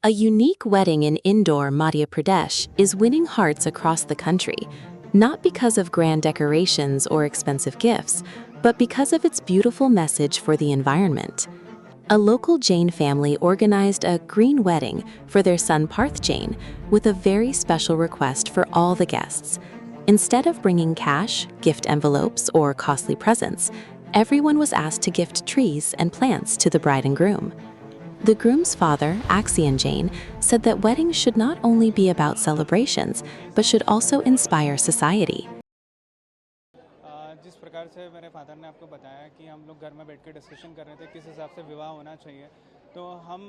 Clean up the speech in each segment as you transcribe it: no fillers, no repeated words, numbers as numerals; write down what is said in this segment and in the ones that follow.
A unique wedding in Indore, Madhya Pradesh, is winning hearts across the country, not because of grand decorations or expensive gifts, but because of its beautiful message for the environment. A local Jain family organized a green wedding for their son Parth Jain with a very special request for all the guests. Instead of bringing cash, gift envelopes, or costly presents, everyone was asked to gift trees and plants to the bride and groom. The groom's father, Axian Jain, said that weddings should not only be about celebrations, but should also inspire society. जिस प्रकार से मेरे father ने आपको बताया कि हम लोग घर में बैठ के डिस्कशन कर रहे थे किस हिसाब से विवाह होना चाहिए, तो हम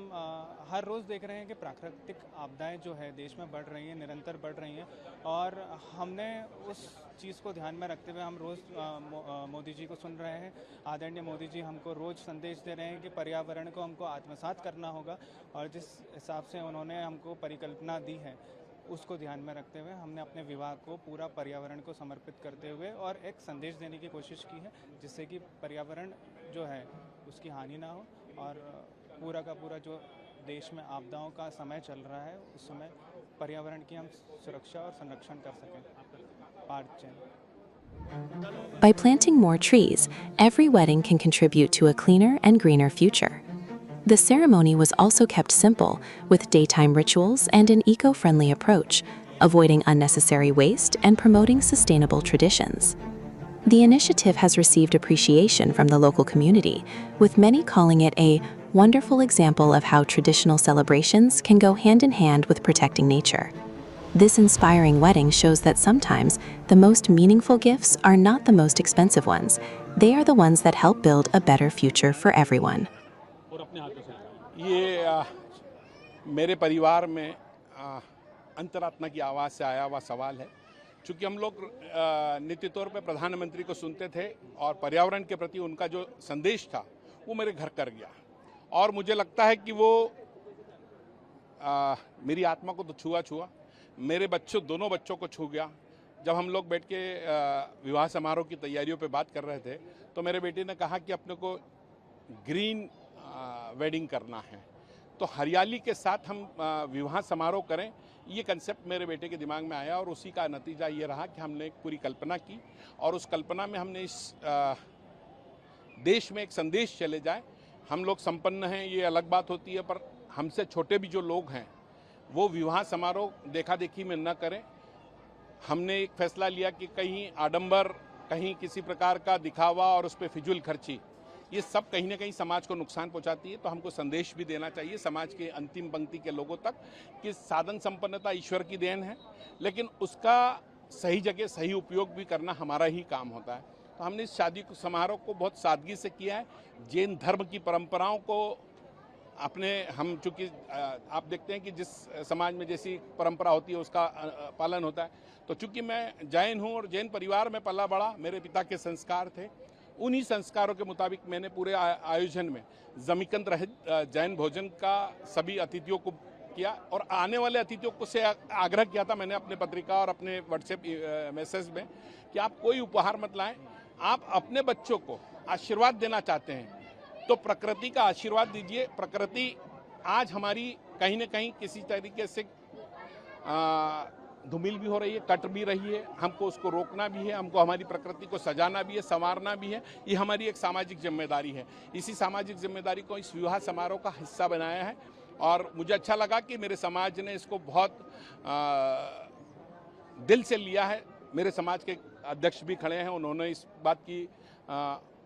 हर रोज़ देख रहे हैं कि प्राकृतिक आपदाएं जो है देश में बढ़ रही हैं, निरंतर बढ़ रही हैं। और हमने उस चीज़ को ध्यान में रखते हुए हम रोज़ मोदी जी को सुन रहे हैं। आदरणीय मोदी जी हमको रोज़ संदेश दे रहे हैं कि पर्यावरण को हमको आत्मसात करना होगा, और जिस हिसाब से उन्होंने हमको परिकल्पना दी है उसको ध्यान में रखते हुए हमने अपने विवाह को पूरा पर्यावरण को समर्पित करते हुए और एक संदेश देने की कोशिश की है, जिससे कि पर्यावरण जो है उसकी हानि ना हो, और पूरा का पूरा जो देश में आपदाओं का समय चल रहा है उस समय पर्यावरण की हम सुरक्षा और संरक्षण कर सकें। Partha Jain. By planting more trees, every wedding can contribute to a cleaner and greener future. The ceremony was also kept simple, with daytime rituals and an eco-friendly approach, avoiding unnecessary waste and promoting sustainable traditions. The initiative has received appreciation from the local community, with many calling it a wonderful example of how traditional celebrations can go hand in hand with protecting nature. This inspiring wedding shows that sometimes the most meaningful gifts are not the most expensive ones. They are the ones that help build a better future for everyone. ये मेरे परिवार में अंतरात्मा की आवाज़ से आया हुआ सवाल है। चूँकि हम लोग नित्य तौर पे प्रधानमंत्री को सुनते थे और पर्यावरण के प्रति उनका जो संदेश था वो मेरे घर कर गया, और मुझे लगता है कि वो मेरी आत्मा को तो छुआ, मेरे दोनों बच्चों को छू गया। जब हम लोग बैठ के विवाह समारोह की तैयारियों पे बात कर रहे थे तो मेरे बेटे ने कहा कि अपने को ग्रीन वेडिंग करना है, तो हरियाली के साथ हम विवाह समारोह करें, ये कंसेप्ट मेरे बेटे के दिमाग में आया। और उसी का नतीजा ये रहा कि हमने एक पूरी कल्पना की, और उस कल्पना में हमने इस देश में एक संदेश चले जाए। हम लोग संपन्न हैं ये अलग बात होती है, पर हमसे छोटे भी जो लोग हैं वो विवाह समारोह देखा देखी में न करें। हमने एक फैसला लिया कि कहीं आडंबर, कहीं किसी प्रकार का दिखावा और उस पर फिजूल खर्ची, ये सब कहीं ना कहीं समाज को नुकसान पहुंचाती है। तो हमको संदेश भी देना चाहिए समाज के अंतिम पंक्ति के लोगों तक कि साधन संपन्नता ईश्वर की देन है, लेकिन उसका सही जगह सही उपयोग भी करना हमारा ही काम होता है। तो हमने इस शादी समारोह को बहुत सादगी से किया है। जैन धर्म की परंपराओं को हम चूँकि आप देखते हैं कि जिस समाज में जैसी परंपरा होती है उसका पालन होता है। तो चूँकि मैं जैन हूँ और जैन परिवार में पला बड़ा, मेरे पिता के संस्कार थे, उन्हीं संस्कारों के मुताबिक मैंने पूरे आयोजन में जमीकंद रहित जैन भोजन का सभी अतिथियों को किया, और आने वाले अतिथियों को से आग्रह किया था मैंने अपने पत्रिका और अपने व्हाट्सएप मैसेज में कि आप कोई उपहार मत लाएं, आप अपने बच्चों को आशीर्वाद देना चाहते हैं तो प्रकृति का आशीर्वाद दीजिए। प्रकृति आज हमारी कहीं ना कहीं किसी तरीके से धूमिल भी हो रही है, कट भी रही है, हमको उसको रोकना भी है, हमको हमारी प्रकृति को सजाना भी है, संवारना भी है। ये हमारी एक सामाजिक जिम्मेदारी है। इसी सामाजिक जिम्मेदारी को इस विवाह समारोह का हिस्सा बनाया है, और मुझे अच्छा लगा कि मेरे समाज ने इसको बहुत दिल से लिया है। मेरे समाज के अध्यक्ष भी खड़े हैं, उन्होंने इस बात की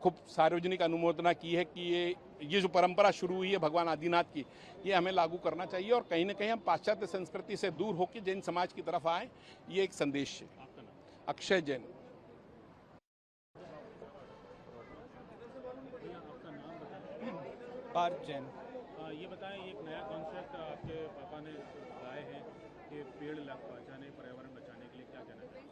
खूब सार्वजनिक अनुमोदना की है कि ये जो परंपरा शुरू हुई है भगवान आदिनाथ की, ये हमें लागू करना चाहिए, और कहीं ना कहीं हम पाश्चात्य संस्कृति से दूर होकर जैन समाज की तरफ आए, ये एक संदेश है। अक्षय जैन। पार्थ जैन। ये बताएं, ये एक नया कॉन्सेप्ट आपके पापा ने लाए हैं कि पेड़ बचाने, पर्यावरण बचाने के लिए क्या कहना है?